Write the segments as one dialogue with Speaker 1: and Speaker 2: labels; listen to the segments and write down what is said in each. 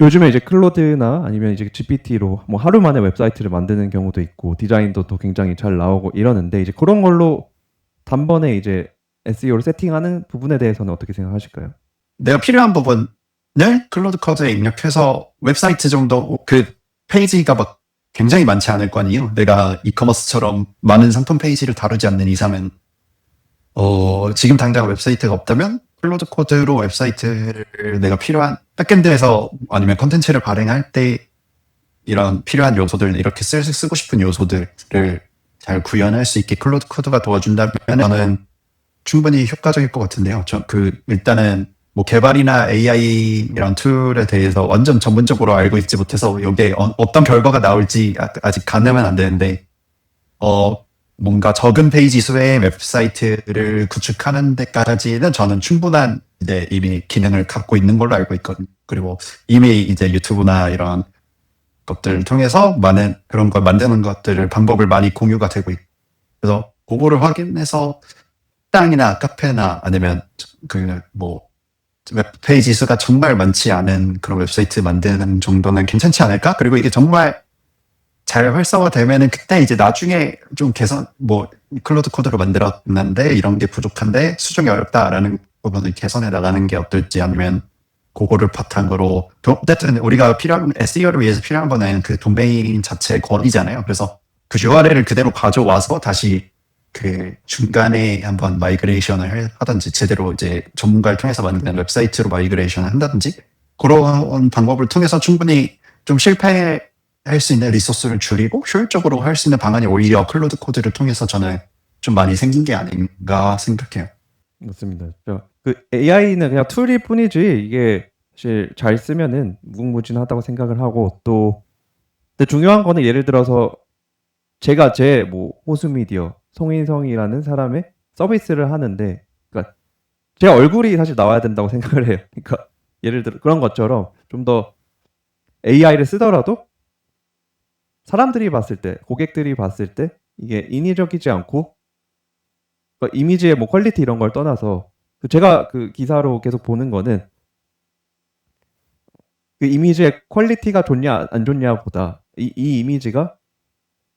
Speaker 1: 요즘에 이제 클로드나 아니면 이제 GPT로 뭐 하루 만에 웹사이트를 만드는 경우도 있고 디자인도 또 굉장히 잘 나오고 이러는데 이제 그런 걸로 단번에 이제 SEO를 세팅하는 부분에 대해서는 어떻게 생각하실까요?
Speaker 2: 내가 필요한 부분을 클로드 코드에 입력해서 웹사이트 정도 그 페이지가 막 굉장히 많지 않을 거 아니에요. 내가 이커머스처럼 많은 상품 페이지를 다루지 않는 이상은 지금 당장 웹사이트가 없다면 클로드 코드로 웹사이트를 내가 필요한 백엔드에서 아니면 컨텐츠를 발행할 때 이런 필요한 요소들 이렇게 쓰고 싶은 요소들을 잘 구현할 수 있게 클로드 코드가 도와준다면 저는 충분히 효과적일 것 같은데요. 일단은 뭐 개발이나 AI 이런 툴에 대해서 완전 전문적으로 알고 있지 못해서 여기에 어떤 결과가 나올지 아직 가늠은 안 되는데, 뭔가 적은 페이지 수의 웹사이트를 구축하는 데까지는 저는 충분한 이제 이미 기능을 갖고 있는 걸로 알고 있거든요. 그리고 이미 이제 유튜브나 이런 것들을 통해서 많은 그런 걸 만드는 것들을 방법을 많이 공유가 되고 있고, 그래서 그거를 확인해서 식당이나 카페나 아니면 웹페이지 수가 정말 많지 않은 그런 웹사이트 만드는 정도는 괜찮지 않을까? 그리고 이게 정말 잘 활성화되면은 그때 이제 나중에 좀 클로드 코드로 만들었는데 이런 게 부족한데 수정이 어렵다라는 부분을 개선해 나가는 게 어떨지, 아니면 그거를 바탕으로 어쨌든 우리가 SEO를 위해서 필요한 거는 그 도메인 자체의 권이잖아요. 그래서 그 URL을 그대로 가져와서 다시 그 중간에 한번 마이그레이션을 하든지 제대로 이제 전문가를 통해서 만든 웹사이트로 마이그레이션을 한다든지 그런 방법을 통해서 충분히 좀 실패할 수 있는 리소스를 줄이고 효율적으로 할 수 있는 방안이 오히려 클로드 코드를 통해서 저는 좀 많이 생긴 게 아닌가 생각해요.
Speaker 1: 맞습니다. 그 AI는 그냥 툴일 뿐이지 이게 사실 잘 쓰면은 무궁무진하다고 생각을 하고 또 근데 중요한 거는 예를 들어서 제가 제 뭐 호수미디어 송인성이라는 사람의 서비스를 하는데 그러니까 제 얼굴이 사실 나와야 된다고 생각을 해요. 그러니까 예를 들어 그런 것처럼 좀 더 AI를 쓰더라도 사람들이 봤을 때, 고객들이 봤을 때 이게 인위적이지 않고 그러니까 이미지의 뭐 퀄리티 이런 걸 떠나서 제가 그 기사로 계속 보는 거는 그 이미지의 퀄리티가 좋냐 안 좋냐보다 이 이미지가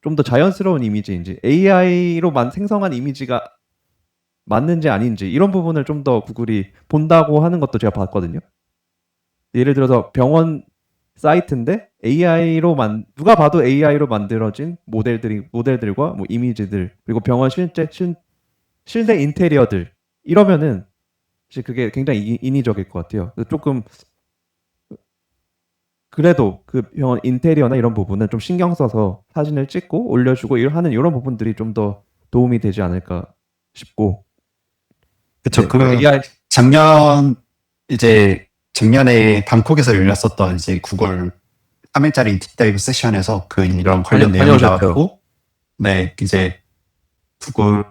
Speaker 1: 좀 더 자연스러운 이미지인지 AI로 생성한 이미지가 맞는지 아닌지 이런 부분을 좀 더 구글이 본다고 하는 것도 제가 봤거든요. 예를 들어서 병원 사이트인데 누가 봐도 AI로 만들어진 모델들과 뭐 이미지들 그리고 병원 실내 인테리어들 이러면은 사실 그게 굉장히 인위적일 것 같아요. 조금 그래도 그 병원 인테리어나 이런 부분은 좀 신경 써서 사진을 찍고 올려주고 하는 이런 부분들이 좀 더 도움이 되지 않을까 싶고.
Speaker 2: 그쵸.
Speaker 1: 네, AI
Speaker 2: 작년에 방콕에서 열렸었던 이제 구글 3일짜리 딥다이브 세션에서 이런 관련 내용이
Speaker 1: 다녀오셨죠?
Speaker 2: 나왔고, 네, 이제 구글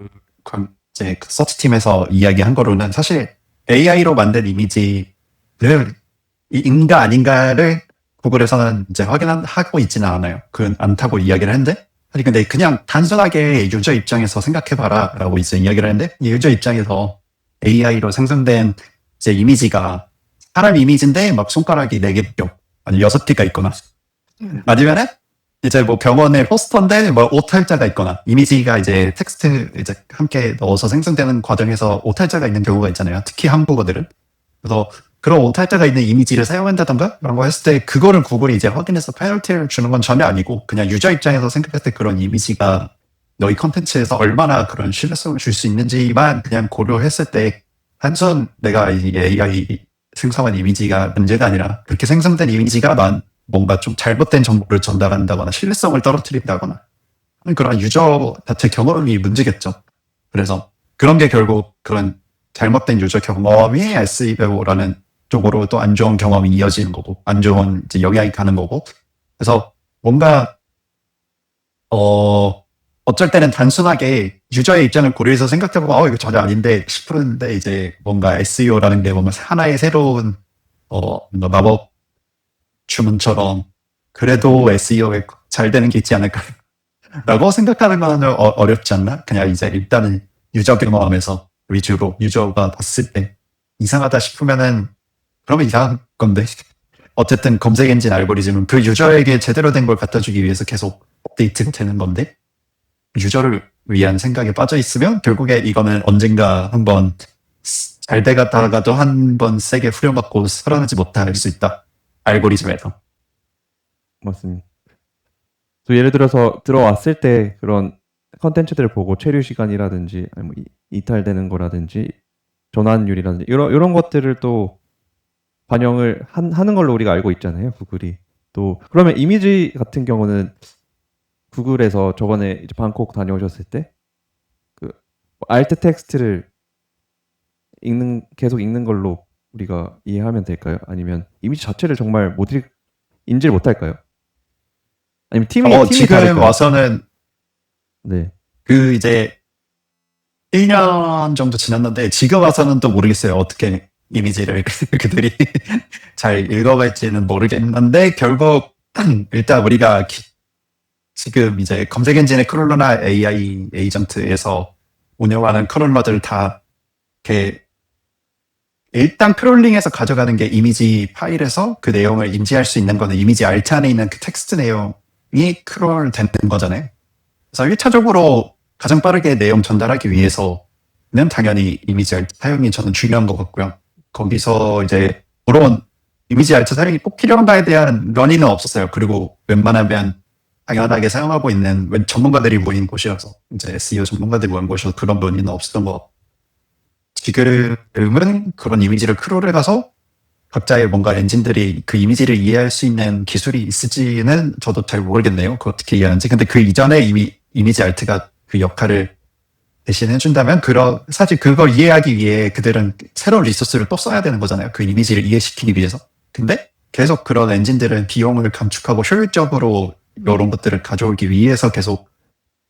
Speaker 2: 이제 그 서치팀에서 이야기한 거로는 사실 AI로 만든 이미지를 인가 아닌가를 구글에서는 이제 확인하고 있지는 않아요. 않다고 이야기를 했는데, 아니 근데 그냥 단순하게 유저 입장에서 생각해봐라 라고 이제 이야기를 했는데, 이 유저 입장에서 AI로 생성된 이제 이미지가 사람 이미지인데 막 손가락이 4개 아니 6개가 있거나, 아니면은 이제 뭐 병원의 포스터인데 뭐 오탈자가 있거나, 이미지가 이제 텍스트 이제 함께 넣어서 생성되는 과정에서 오탈자가 있는 경우가 있잖아요. 특히 한국어들은. 그래서 그런 오탈자가 있는 이미지를 사용한다던가 라고 했을 때 그거를 구글이 이제 확인해서 페널티를 주는 건 전혀 아니고, 그냥 유저 입장에서 생각했을 때 그런 이미지가 너희 컨텐츠에서 얼마나 그런 신뢰성을 줄 수 있는지만 그냥 고려했을 때, 단순 내가 이게 AI 생성한 이미지가 문제가 아니라 그렇게 생성된 이미지가 뭔가 좀 잘못된 정보를 전달한다거나 신뢰성을 떨어뜨린다거나 그런 유저 자체 경험이 문제겠죠. 그래서 그런 게 결국 그런 잘못된 유저 경험이 SEO라는 쪽으로 또 안 좋은 경험이 이어지는 거고, 안 좋은 이제 영향이 가는 거고. 그래서 뭔가 어쩔 때는 단순하게 유저의 입장을 고려해서 생각해보고 이거 전혀 아닌데 싶은데, 이제 뭔가 SEO라는 게 보면 하나의 새로운 뭔가 마법 주문처럼 그래도 SEO에 잘 되는 게 있지 않을까 라고 생각하는 건 어렵지 않나? 그냥 이제 일단은 유저 경험하면서 위주로 유저가 봤을 때 이상하다 싶으면은 그러면 이상한 건데 어쨌든 검색 엔진 알고리즘은 그 유저에게 제대로 된 걸 갖다 주기 위해서 계속 업데이트가 되는 건데, 유저를 위한 생각에 빠져 있으면 결국에 이거는 언젠가 한번 잘 돼가다가도 한번 세게 후려맞고 살아나지 못할 수 있다. 알고리즘에서.
Speaker 1: 맞습니다. 또 예를 들어서 들어왔을 때 그런 컨텐츠들을 보고 체류 시간이라든지 아니 뭐 이탈되는 거라든지 전환율이라든지 이런 것들을 또 반영을 하는 걸로 우리가 알고 있잖아요, 구글이. 또 그러면 이미지 같은 경우는 구글에서 저번에 이제 방콕 다녀오셨을 때 그 알트 텍스트를 계속 읽는 걸로 우리가 이해하면 될까요? 아니면 이미지 자체를 정말 인지를 못할까요? 아니면 팀이
Speaker 2: 지금
Speaker 1: 다를까요?
Speaker 2: 와서는
Speaker 1: 네.
Speaker 2: 그 이제 1년 정도 지났는데 지금 와서는 또 모르겠어요. 어떻게 이미지를 그들이 잘 읽어갈지는 모르겠는데 결국 일단 우리가 지금 이제 검색 엔진의 크롤러나 AI 에이전트에서 운영하는 크롤러들 다 이렇게 일단 크롤링해서 가져가는 게 이미지 파일에서 그 내용을 인지할 수 있는 거는 이미지 알트 안에 있는 그 텍스트 내용이 크롤 되는 거잖아요. 그래서 1차적으로 가장 빠르게 내용 전달하기 위해서는 당연히 이미지 알트 사용이 저는 중요한 것 같고요. 거기서 이제 물론 이미지 알트 사용이 꼭 필요한가에 대한 논의는 없었어요. 그리고 웬만하면 당연하게 사용하고 있는 전문가들이 모인 곳이어서 이제 SEO 전문가들이 모인 곳이어서 그런 논의는 없었던 것 같고, 지금은 그런 이미지를 크롤에 가서 각자의 뭔가 엔진들이 그 이미지를 이해할 수 있는 기술이 있을지는 저도 잘 모르겠네요. 그거 어떻게 이해하는지. 근데 그 이전에 이미 이미지 알트가 그 역할을 대신해준다면, 사실 그걸 이해하기 위해 그들은 새로운 리소스를 또 써야 되는 거잖아요. 그 이미지를 이해시키기 위해서. 근데 계속 그런 엔진들은 비용을 감축하고 효율적으로 이런 것들을 가져오기 위해서 계속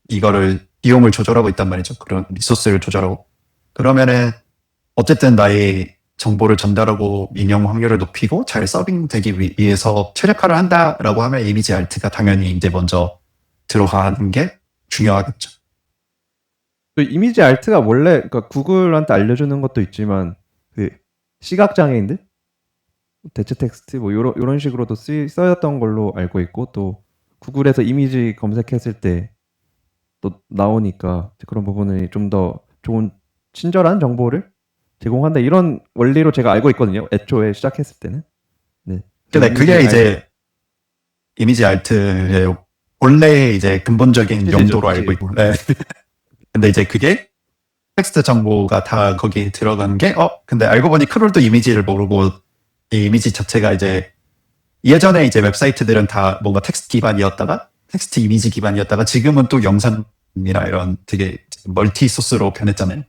Speaker 2: 이거를 비용을 조절하고 있단 말이죠. 그런 리소스를 조절하고. 그러면은 어쨌든 나의 정보를 전달하고 인용 확률을 높이고 잘 서빙되기 위해서 최적화를 한다라고 하면 이미지 알트가 당연히 이제 먼저 들어가는 게 중요하겠죠.
Speaker 1: 또 이미지 알트가 원래 그러니까 구글한테 알려주는 것도 있지만 그 시각 장애인들 대체 텍스트 뭐 요런 식으로도 쓰였던 걸로 알고 있고, 또 구글에서 이미지 검색했을 때 또 나오니까 그런 부분을 좀 더 좋은 친절한 정보를 제공한다 이런 원리로 제가 알고 있거든요. 애초에 시작했을 때는. 네.
Speaker 2: 근데 그게 이제 이미지 알트의 원래 이제 근본적인
Speaker 1: 취지죠,
Speaker 2: 용도로
Speaker 1: 취지.
Speaker 2: 알고 있고. 네. 근데 이제 그게 텍스트 정보가 다 거기 들어간 게, 근데 알고 보니 크롤도 이미지를 모르고 이 이미지 자체가 이제 예전에 이제 웹사이트들은 다 뭔가 텍스트 기반이었다가 텍스트 이미지 기반이었다가 지금은 또 영상이나 이런 되게 멀티 소스로 변했잖아요.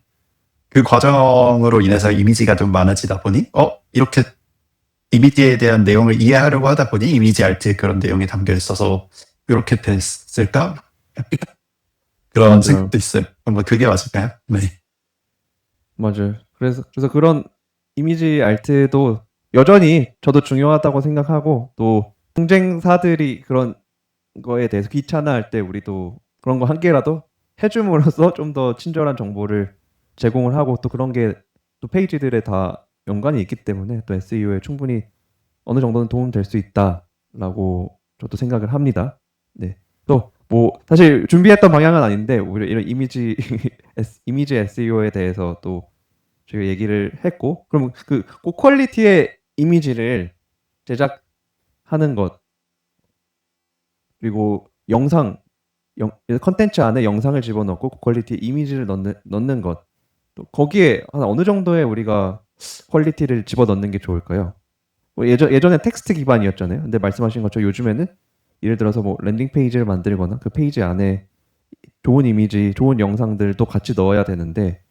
Speaker 2: 그 과정으로 인해서 이미지가 좀 많아지다 보니 이렇게 이미지에 대한 내용을 이해하려고 하다 보니 이미지 알트에 그런 내용이 담겨 있어서 이렇게 됐을까? 그런
Speaker 1: 맞아요.
Speaker 2: 생각도 있어요. 뭐 그게 맞을까요? 네.
Speaker 1: 맞아요. 그래서 그런 이미지 알트도 여전히 저도 중요하다고 생각하고, 또 경쟁사들이 그런 거에 대해서 귀찮아할 때 우리도 그런 거 한 개라도 해줌으로써 좀 더 친절한 정보를 제공을 하고, 또 그런 게 또 페이지들에 다 연관이 있기 때문에 또 SEO에 충분히 어느 정도는 도움 될 수 있다라고 저도 생각을 합니다. 네. 또 뭐 사실 준비했던 방향은 아닌데 오히려 이런 이미지 SEO에 대해서 또 저희가 얘기를 했고, 그럼 그 고퀄리티의 이미지를 제작하는 것, 그리고 컨텐츠 안에 영상을 집어넣고 고퀄리티 이미지를 넣는 것, 또 거기에 한 어느 정도의 우리가 퀄리티를 집어넣는 게 좋을까요? 뭐 예전에 텍스트 기반이었잖아요. 근데 말씀하신 것처럼 요즘에는 예를 들어서 뭐 랜딩 페이지를 만들거나 그 페이지 안에 좋은 이미지, 좋은 영상들도 같이 넣어야 되는데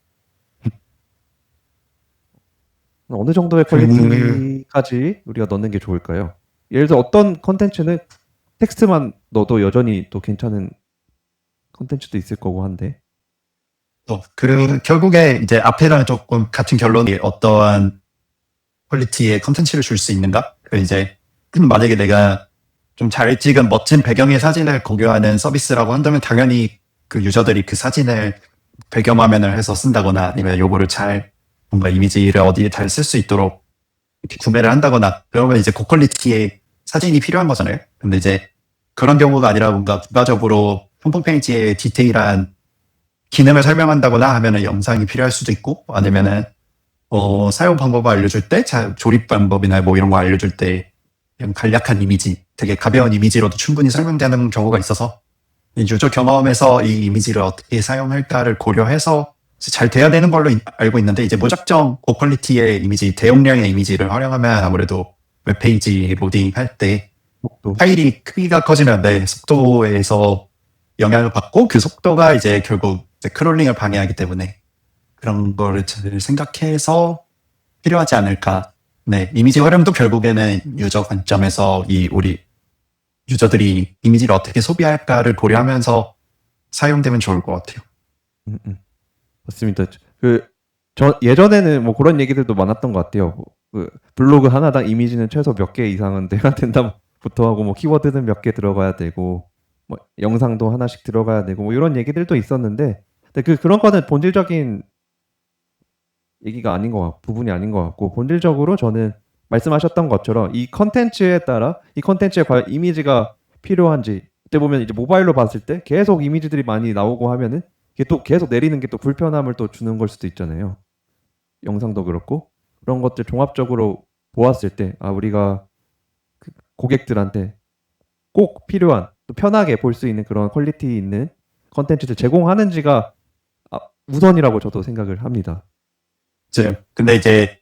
Speaker 1: 어느 정도의 퀄리티까지 우리가 넣는 게 좋을까요? 예를 들어 어떤 컨텐츠는 텍스트만 넣어도 여전히 또 괜찮은 컨텐츠도 있을 거고 한데.
Speaker 2: 결국에 이제 앞에랑 조금 같은 결론이 어떠한 퀄리티의 컨텐츠를 줄 수 있는가? 이제 만약에 내가 좀 잘 찍은 멋진 배경의 사진을 공유하는 서비스라고 한다면 당연히 그 유저들이 그 사진을 배경화면을 해서 쓴다거나 아니면 요거를 잘 뭔가 이미지를 어디에 잘 쓸 수 있도록 이렇게 구매를 한다거나 그러면 이제 고퀄리티의 사진이 필요한 거잖아요. 근데 이제 그런 경우가 아니라 뭔가 부가적으로 홈페이지에 디테일한 기능을 설명한다거나 하면은 영상이 필요할 수도 있고 아니면은 사용 방법을 알려줄 때 조립 방법이나 뭐 이런 거 알려줄 때 그냥 간략한 이미지, 되게 가벼운 이미지로도 충분히 설명되는 경우가 있어서 이 유저 경험에서 이 이미지를 어떻게 사용할까를 고려해서 잘 돼야 되는 걸로 알고 있는데 이제 무작정 고퀄리티의 이미지, 대용량의 이미지를 활용하면 아무래도 웹페이지 로딩할 때
Speaker 1: 또
Speaker 2: 파일이 크기가 커지면 내 속도에서 영향을 받고 그 속도가 이제 결국 이제 크롤링을 방해하기 때문에 그런 거를 잘 생각해서 필요하지 않을까. 네, 이미지 활용도 결국에는 유저 관점에서 우리 유저들이 이미지를 어떻게 소비할까를 고려하면서 사용되면 좋을 것 같아요.
Speaker 1: 맞습니다. 저 예전에는 뭐 그런 얘기들도 많았던 것 같아요. 그 블로그 하나당 이미지는 최소 몇 개 이상은 돼야 된다부터 하고 뭐 키워드는 몇 개 들어가야 되고 뭐 영상도 하나씩 들어가야 되고 뭐 이런 얘기들도 있었는데 근데 그런 거는 본질적인 얘기가 아닌 것 같고 부분이 아닌 것 같고 본질적으로 저는 말씀하셨던 것처럼 이 컨텐츠에 따라 이 컨텐츠에 과연 이미지가 필요한지 그때 보면 이제 모바일로 봤을 때 계속 이미지들이 많이 나오고 하면은 이게 또 계속 내리는 게 또 불편함을 또 주는 걸 수도 있잖아요. 영상도 그렇고 그런 것들 종합적으로 보았을 때 아 우리가 그 고객들한테 꼭 필요한 또 편하게 볼 수 있는 그런 퀄리티 있는 컨텐츠를 제공하는지가 우선이라고 저도 생각을 합니다.
Speaker 2: 근데 이제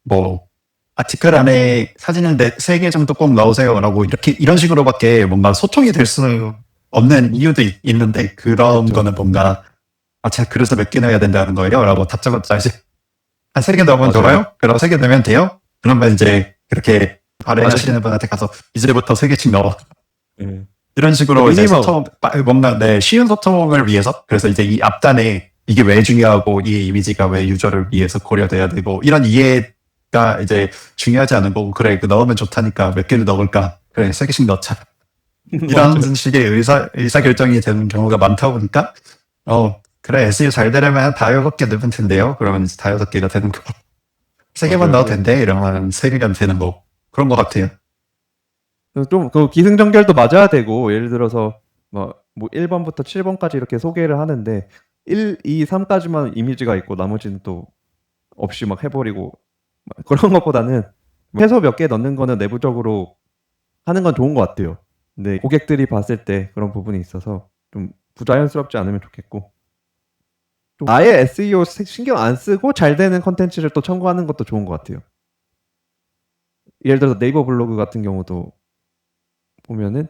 Speaker 2: 뭐 아티클 안에 사진은 3개 정도 꼭 넣으세요라고 이런 식으로밖에 뭔가 소통이 될 수 없는 이유도 있는데 그런
Speaker 1: 그렇죠.
Speaker 2: 거는 뭔가 제가 그래서 몇 개 넣어야 된다는 거예요? 라고 답장받자 이제 한 3개 넣으면
Speaker 1: 맞아요.
Speaker 2: 좋아요? 그럼 3개 넣으면 돼요? 그러면 이제 그렇게 발행하시는 분한테 가서 이제부터 3개씩 넣어.
Speaker 1: 네.
Speaker 2: 이런 식으로 이제
Speaker 1: 미니멈.
Speaker 2: 소통, 뭔가 쉬운 소통을 위해서 그래서 이제 이 앞단에 이게 왜 중요하고 이 이미지가 왜 유저를 위해서 고려돼야 되고 이런 이해가 이제 중요하지 않은 거고 그래 넣으면 좋다니까 몇 개를 넣을까 그래 3개씩 넣자 이런
Speaker 1: 맞아요.
Speaker 2: 식의 의사결정이 되는 경우가 많다 보니까 그래 SEO 잘 되려면 한 5-6개 넣으면 된대요. 그러면 이제 5-6개가 되는 거 3개만
Speaker 1: 맞아요.
Speaker 2: 넣어도 된대 이러면 3개가 되는 거 그런 것 같아요.
Speaker 1: 좀 그 기승전결도 맞아야 되고 예를 들어서 뭐 1번부터 7번까지 이렇게 소개를 하는데 1, 2, 3까지만 이미지가 있고 나머지는 또 없이 막 해버리고 막 그런 것보다는 최소 몇 개 넣는 거는 내부적으로 하는 건 좋은 것 같아요. 근데 고객들이 봤을 때 그런 부분이 있어서 좀 부자연스럽지 않으면 좋겠고 좀 아예 SEO 신경 안 쓰고 잘 되는 컨텐츠를 또 첨가하는 것도 좋은 것 같아요. 예를 들어서 네이버 블로그 같은 경우도 보면은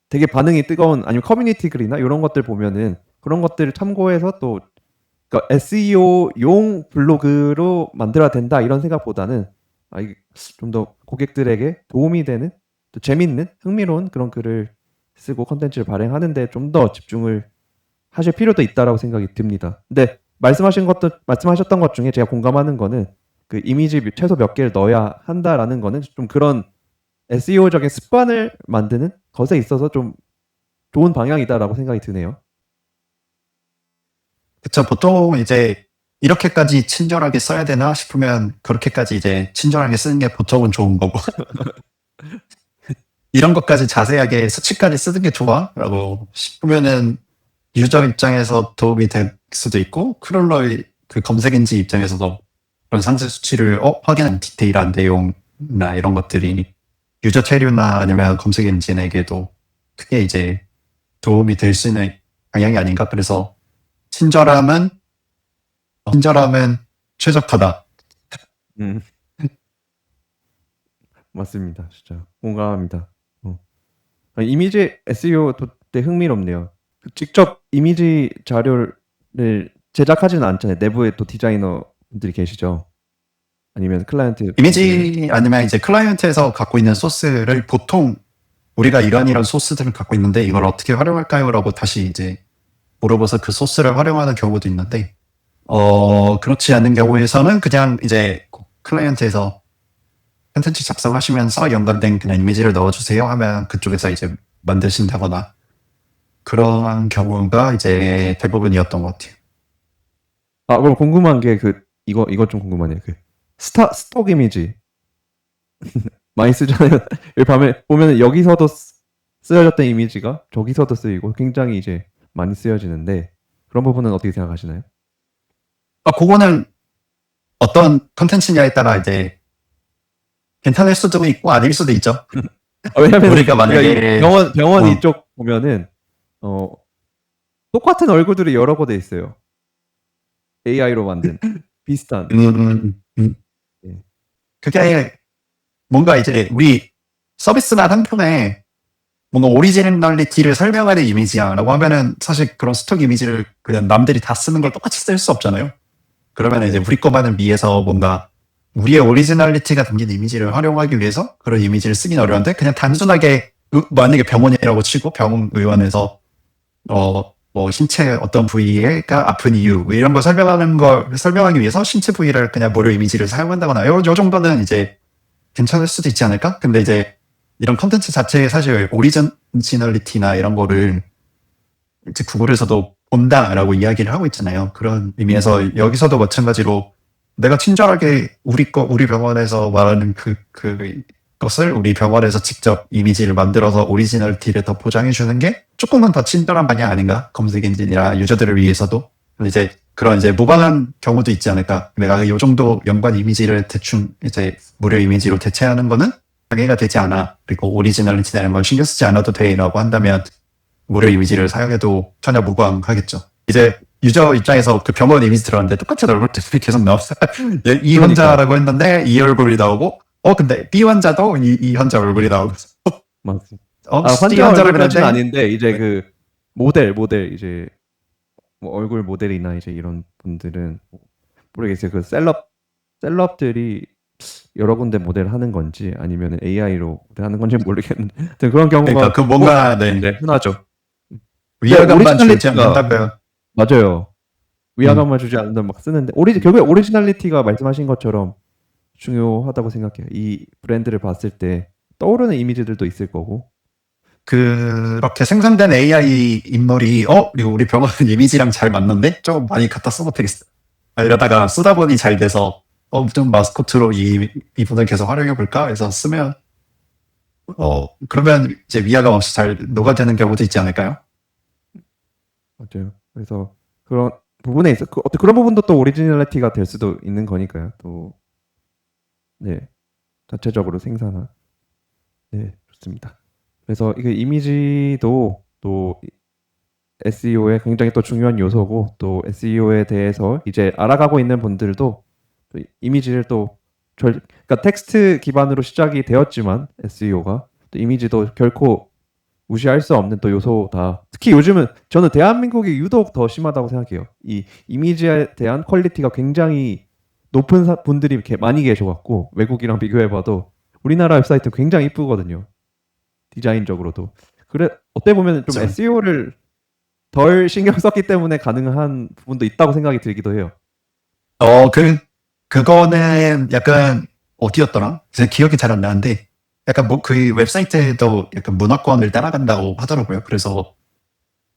Speaker 1: 되게 반응이 뜨거운 아니면 커뮤니티 글이나 요런 것들 보면은 그런 것들을 참고해서 또 그러니까 'SEO용 블로그로 만들어야 된다.' 이런 생각보다는 이게 좀 더 고객들에게 도움이 되는 또 재밌는 흥미로운 그런 글을 쓰고 콘텐츠를 발행하는 데 좀 더 집중을 하실 필요도 있다라고 생각이 듭니다. 근데 말씀하셨던 것 중에 제가 공감하는 거는 그 이미지 최소 몇 개를 넣어야 한다라는 거는 좀 그런 SEO적인 습관을 만드는 것에 있어서 좀 좋은 방향이다라고 생각이 드네요.
Speaker 2: 그쵸. 보통 이제 이렇게까지 친절하게 써야 되나 싶으면 그렇게까지 이제 친절하게 쓰는 게 보통은 좋은 거고. 이런 것까지 자세하게 수치까지 쓰는 게 좋아? 라고 싶으면은 유저 입장에서 도움이 될 수도 있고, 크롤러의 그 검색 엔진 입장에서도 그런 상세 수치를 확인한 디테일한 내용이나 이런 것들이 유저 체류나 아니면 검색 엔진에게도 크게 이제 도움이 될 수 있는 방향이 아닌가. 그래서 친절함은 최적화다.
Speaker 1: 음. 맞습니다. 진짜 공감합니다. 이미지 SEO도 되게 흥미롭네요. 직접 이미지 자료를 제작하지는 않잖아요. 내부에 또 디자이너 분들이 계시죠. 아니면 클라이언트
Speaker 2: 이미지 아니면 이제 클라이언트에서 갖고 있는 소스를 보통 우리가 이런 소스들을 갖고 있는데 이걸 어떻게 활용할까요? 라고 다시 이제 물어봐서 그 소스를 활용하는 경우도 있는데, 그렇지 않은 경우에서는 그냥 이제 클라이언트에서 컨텐츠 작성하시면서 연관된 그냥 이미지를 넣어주세요 하면 그쪽에서 이제 만드신다거나 그런 경우가 이제 대부분이었던 것 같아요.
Speaker 1: 그럼 궁금한 게 이거 좀 궁금하네요. 스톡 이미지. 많이 쓰잖아요. 여기 보면 여기서도 쓰여졌던 이미지가 저기서도 쓰이고 굉장히 이제 많이 쓰여지는데 그런 부분은 어떻게 생각하시나요?
Speaker 2: 그거는 어떤 컨텐츠냐에 따라 이제 괜찮을 수도 있고 아닐 수도 있죠.
Speaker 1: 왜냐면
Speaker 2: 우리가 만약에
Speaker 1: 이 병원
Speaker 2: 어.
Speaker 1: 이쪽 보면은 똑같은 얼굴들이 여러 곳에 있어요. AI로 만든 비슷한. 네.
Speaker 2: 그게 뭔가 이제 우리 서비스나 상품에 뭔가 오리지널리티를 설명하는 이미지야라고 하면은 사실 그런 스톡 이미지를 그냥 남들이 다 쓰는 걸 똑같이 쓸 수 없잖아요. 그러면 이제 우리 것만을 위해서 뭔가 우리의 오리지널리티가 담긴 이미지를 활용하기 위해서 그런 이미지를 쓰긴 어려운데 그냥 단순하게 만약에 병원이라고 치고 병원의원에서 뭐 신체 어떤 부위가 아픈 이유 뭐 이런 걸 설명하기 위해서 신체 부위를 그냥 무료 이미지를 사용한다거나 요 정도는 이제 괜찮을 수도 있지 않을까? 근데 이제 이런 컨텐츠 자체에 사실 오리지널리티나 이런 거를 이제 구글에서도 본다라고 이야기를 하고 있잖아요. 그런 의미에서 여기서도 마찬가지로 내가 친절하게 우리 병원에서 말하는 그것을 우리 병원에서 직접 이미지를 만들어서 오리지널리티를 더 보장해 주는 게 조금은 더 친절한 방향 아닌가? 검색 엔진이나 유저들을 위해서도. 근데 이제 그런 이제 무방한 경우도 있지 않을까? 내가 이 정도 연관 이미지를 대충 이제 무료 이미지로 대체하는 거는 방해가 되지 않아. 그리고 오리지널리티나 이런 걸 신경 쓰지 않아도 돼라고 한다면 무료 이미지를 사용해도 전혀 무방하겠죠. 이제 유저 입장에서 그 병원 이미지 들어갔는데 똑같은 얼굴들이 계속 나왔어요. 이 환자라고 했는데 이 얼굴이 나오고 근데 B 환자도 이 환자 얼굴이 나오고
Speaker 1: 맞습니다.
Speaker 2: C
Speaker 1: 환자
Speaker 2: 환자를
Speaker 1: 얼굴까지는
Speaker 2: 그랬는데
Speaker 1: 아닌데 이제 그 모델 이제 뭐 얼굴 모델이나 이제 이런 분들은 모르겠어요. 그 셀럽들이 여러 군데 모델하는 건지 아니면 AI로 모델하는 건지 모르겠는데 하여튼 그런 경우가
Speaker 2: 그러니까 그 뭔가 네.
Speaker 1: 흔하죠.
Speaker 2: 위화감만 주지
Speaker 1: 오리지널리티가
Speaker 2: 않는다고요.
Speaker 1: 맞아요. 위화감만 주지 않는다 막 쓰는데 결국에 오리지널리티가 말씀하신 것처럼 중요하다고 생각해요. 이 브랜드를 봤을 때 떠오르는 이미지들도 있을 거고.
Speaker 2: 그렇게 생산된 AI 인물이 우리 병원 이미지랑 잘 맞는데 좀 많이 갖다 써도 되겠어. 이러다가 쓰다 보니 잘 돼서 좀 마스코트로 이분을 계속 활용해 볼까 해서 쓰면 그러면 이제 위화감 없이 잘 녹아드는 경우도 있지 않을까요?
Speaker 1: 맞아요. 그래서 그런 부분에 있어 그런 부분도 또 오리지널리티가 될 수도 있는 거니까요. 또 네. 자체적으로 생산한. 네, 좋습니다. 그래서 이게 이미지도 또 SEO에 굉장히 또 중요한 요소고 또 SEO에 대해서 이제 알아가고 있는 분들도 또 이미지를 그러니까 텍스트 기반으로 시작이 되었지만 SEO가 또 이미지도 결코 무시할 수 없는 또 요소다. 특히 요즘은 저는 대한민국이 유독 더 심하다고 생각해요. 이 이미지에 대한 퀄리티가 굉장히 높은 분들이 이렇게 많이 계셔갖고 외국이랑 비교해봐도 우리나라 웹사이트 굉장히 이쁘거든요. 디자인적으로도. 그래 어떻게 보면 좀
Speaker 2: 그렇죠.
Speaker 1: SEO를 덜 신경 썼기 때문에 가능한 부분도 있다고 생각이 들기도 해요.
Speaker 2: 그거는 약간 어디였더라? 제 기억이 잘 안 나는데 약간 뭐 그 웹사이트에도 약간 문화권을 따라간다고 하더라고요. 그래서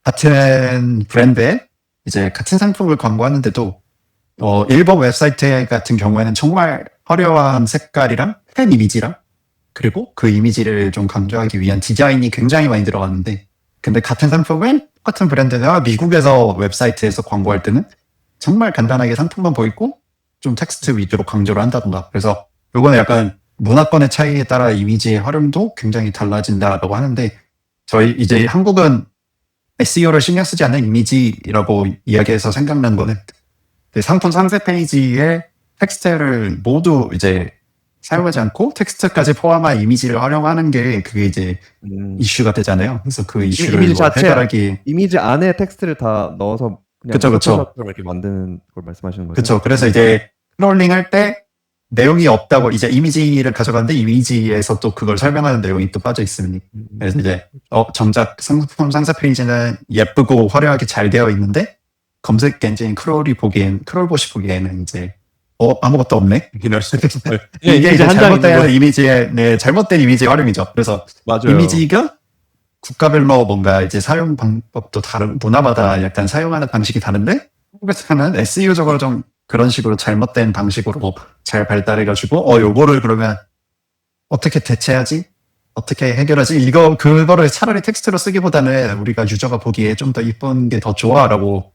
Speaker 2: 같은 브랜드에 이제 같은 상품을 광고하는데도 일본 웹사이트 같은 경우에는 정말 화려한 색깔이랑 팬 이미지랑 그리고 그 이미지를 좀 강조하기 위한 디자인이 굉장히 많이 들어갔는데 근데 같은 상품을 똑같은 브랜드가 미국에서 웹사이트에서 광고할 때는 정말 간단하게 상품만 보이고 좀 텍스트 위주로 강조를 한다던가 그래서 이거는 약간 문화권의 차이에 따라 이미지의 활용도 굉장히 달라진다라고 하는데 저희 이제 한국은 SEO를 신경 쓰지 않는 이미지라고 이야기해서 생각난 거는 상품 상세 페이지에 텍스트를 모두 이제 사용하지 않고 텍스트까지 포함한 이미지를 활용하는 게 그게 이제 이슈가 되잖아요. 그래서 그 이슈를
Speaker 1: 이미지 자체
Speaker 2: 해결하기
Speaker 1: 이미지 안에 텍스트를 다 넣어서 그냥
Speaker 2: 그쵸.
Speaker 1: 포토샵처럼 이렇게 만드는 걸 말씀하시는 거죠?
Speaker 2: 그렇죠. 그래서 이제 스크롤링 할 때 내용이 없다고 이제 이미지를 가져가는데 이미지에서 또 그걸 설명하는 내용이 또 빠져 있으니 그래서 이제 정작 상품 상세 페이지는 예쁘고 화려하게 잘 되어 있는데 검색 엔진 크롤봇이 보기에는 이제 아무것도 없네 이럴 수도 있어요. 이게 이제 잘못된 이미지의 잘못된 이미지 활용이죠. 그래서
Speaker 1: 맞아요.
Speaker 2: 이미지가 국가별로 뭔가 이제 사용 방법도 다른 문화마다 약간 사용하는 방식이 다른데 한국에서는 SEO적으로 좀 그런 식으로 잘못된 방식으로 잘 발달해가지고 요거를 그러면 어떻게 대체하지? 어떻게 해결하지? 그거를 차라리 텍스트로 쓰기보다는 우리가 유저가 보기에 좀 더 이쁜 게 더 좋아라고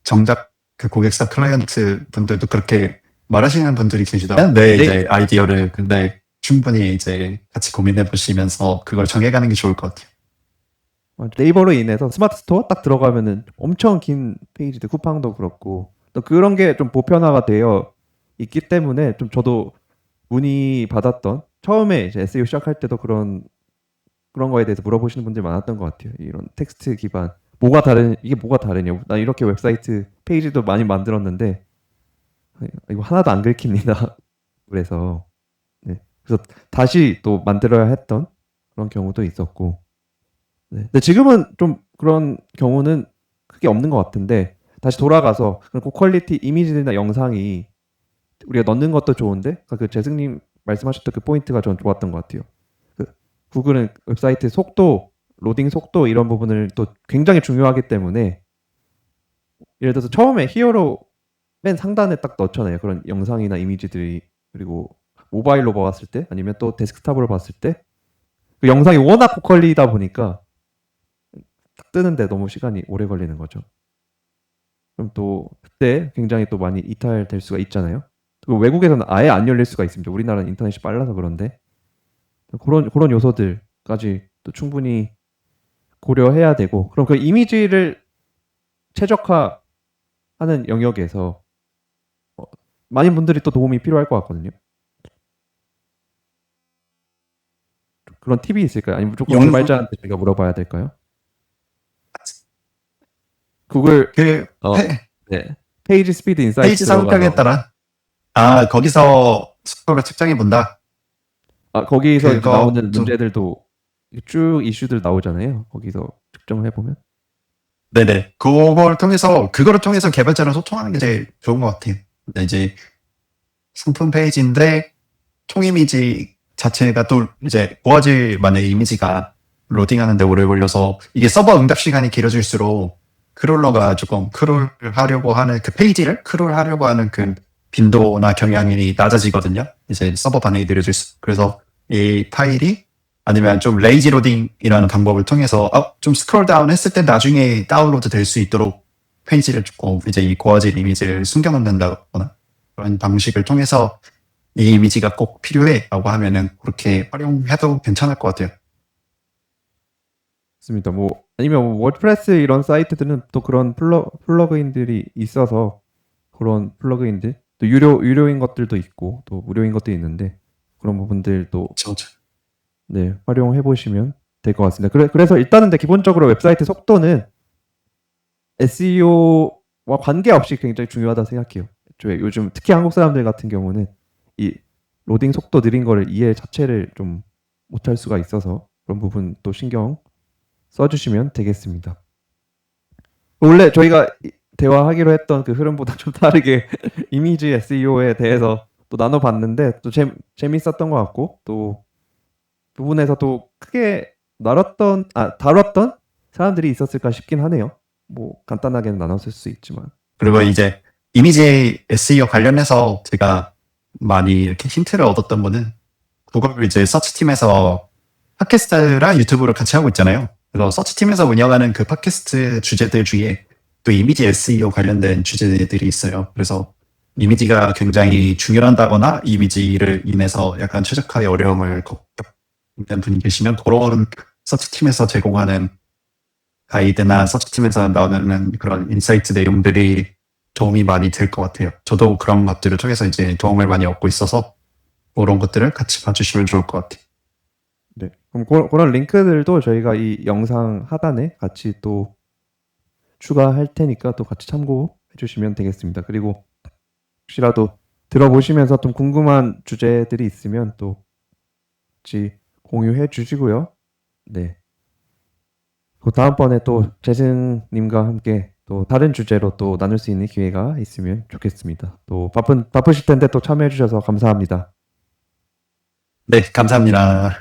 Speaker 2: 정작 그 고객사 클라이언트 분들도 그렇게 말하시는 분들이 계시더라고요. 네,
Speaker 1: 네.
Speaker 2: 이제 아이디어를 근데 충분히 이제 같이 고민해 보시면서 그걸 정해가는 게 좋을 것 같아요.
Speaker 1: 네이버로 인해서 스마트 스토어 딱 들어가면은 엄청 긴 페이지들, 쿠팡도 그렇고 또 그런 게 좀 보편화가 되어 있기 때문에 좀 저도 문의 받았던 처음에 이제 SEO 시작할 때도 그런 거에 대해서 물어보시는 분들이 많았던 것 같아요. 이런 텍스트 기반 이게 뭐가 다르냐고. 나 이렇게 웹사이트 페이지도 많이 만들었는데 이거 하나도 안 긁힙니다. 그래서 네. 그래서 다시 또 만들어야 했던 그런 경우도 있었고. 네. 근데 지금은 좀 그런 경우는 크게 없는 것 같은데 다시 돌아가서 그 고퀄리티 이미지나 영상이 우리가 넣는 것도 좋은데 그 재승님 말씀하셨던 그 포인트가 전 좋았던 것 같아요. 그 구글은 웹사이트 속도, 로딩 속도 이런 부분을 또 굉장히 중요하기 때문에 예를 들어서 처음에 히어로 맨 상단에 딱 넣잖아요. 그런 영상이나 이미지들이 그리고 모바일로 봤을 때 아니면 또 데스크탑으로 봤을 때 그 영상이 워낙 고퀄리다 보니까 딱 뜨는데 너무 시간이 오래 걸리는 거죠. 그럼 또 그때 굉장히 또 많이 이탈될 수가 있잖아요. 그리고 외국에서는 아예 안 열릴 수가 있습니다. 우리나라는 인터넷이 빨라서 그런데 그런 요소들까지 또 충분히 고려해야 되고 그럼 그 이미지를 최적화하는 영역에서 많은 분들이 또 도움이 필요할 것 같거든요. 그런 팁이 있을까요? 아니면 무조건 개발자한테 제가 물어봐야 될까요? 구글
Speaker 2: 그
Speaker 1: 네. 페이지 스피드 인사이트
Speaker 2: 페이지 성격에 따라 거기서 속도를 측정해 본다.
Speaker 1: 거기서 이제
Speaker 2: 그거
Speaker 1: 나오는
Speaker 2: 좀-
Speaker 1: 문제들도 쭉 이슈들 나오잖아요. 거기서 측정을 해보면.
Speaker 2: 네네. 그거를 통해서 개발자랑 소통하는 게 제일 좋은 것 같아요. 근데 이제 상품 페이지인데 총 이미지 자체가 또 이제 고화질만의 이미지가 로딩하는데 오래 걸려서 이게 서버 응답 시간이 길어질수록 크롤러가 조금 크롤하려고 하는 그 페이지를 크롤하려고 하는 그 빈도나 경향이 낮아지거든요. 이제 서버 반응이 느려질수록. 그래서 이 파일이 아니면 좀 레이지 로딩이라는 방법을 통해서 좀 스크롤 다운 했을 때 나중에 다운로드 될 수 있도록 페이지를 조금 이제 이 고화질 이미지를 숨겨놓는다거나 그런 방식을 통해서 이 이미지가 꼭 필요해 라고 하면은 그렇게 활용해도 괜찮을 것 같아요.
Speaker 1: 맞습니다. 아니면 워드프레스 이런 사이트들은 또 그런 플러그인들이 있어서 그런 플러그인들 또 유료인 것들도 있고 또 무료인 것도 있는데 그런 부분들도 네, 활용해 보시면 될 것 같습니다. 그래서 일단은 기본적으로 웹사이트 속도는 SEO와 관계없이 굉장히 중요하다고 생각해요. 애초에 요즘 특히 한국 사람들 같은 경우는 이 로딩 속도 느린 거를 이해 자체를 좀 못할 수가 있어서 그런 부분 또 신경 써주시면 되겠습니다. 원래 저희가 대화하기로 했던 그 흐름보다 좀 다르게 이미지 SEO에 대해서 또 나눠봤는데 또 재밌었던 것 같고 또 부분에서 또 크게 다뤘던 사람들이 있었을까 싶긴 하네요. 간단하게는 나눴을 수 있지만.
Speaker 2: 그리고 이제 이미지 SEO 관련해서 제가 많이 이렇게 힌트를 얻었던 거는 구글 이제 서치팀에서 팟캐스트랑 유튜브를 같이 하고 있잖아요. 그래서 서치팀에서 운영하는 그 팟캐스트 주제들 중에 또 이미지 SEO 관련된 주제들이 있어요. 그래서 이미지가 굉장히 중요하다거나 이미지를 인해서 약간 최적화의 어려움을 겪는 분이 계시면 그런 서치팀에서 제공하는 가이드나 서치팀에서 나오는 그런 인사이트 내용들이 도움이 많이 될 것 같아요. 저도 그런 것들을 통해서 이제 도움을 많이 얻고 있어서 그런 것들을 같이 봐주시면 좋을 것 같아요.
Speaker 1: 네. 그럼 그런 링크들도 저희가 이 영상 하단에 같이 또 추가할 테니까 또 같이 참고해 주시면 되겠습니다. 그리고 혹시라도 들어보시면서 좀 궁금한 주제들이 있으면 또 같이 공유해 주시고요. 네. 다음번에 또 재승님과 함께 또 다른 주제로 또 나눌 수 있는 기회가 있으면 좋겠습니다. 또 바쁘실 텐데 또 참여해 주셔서 감사합니다.
Speaker 2: 네, 감사합니다.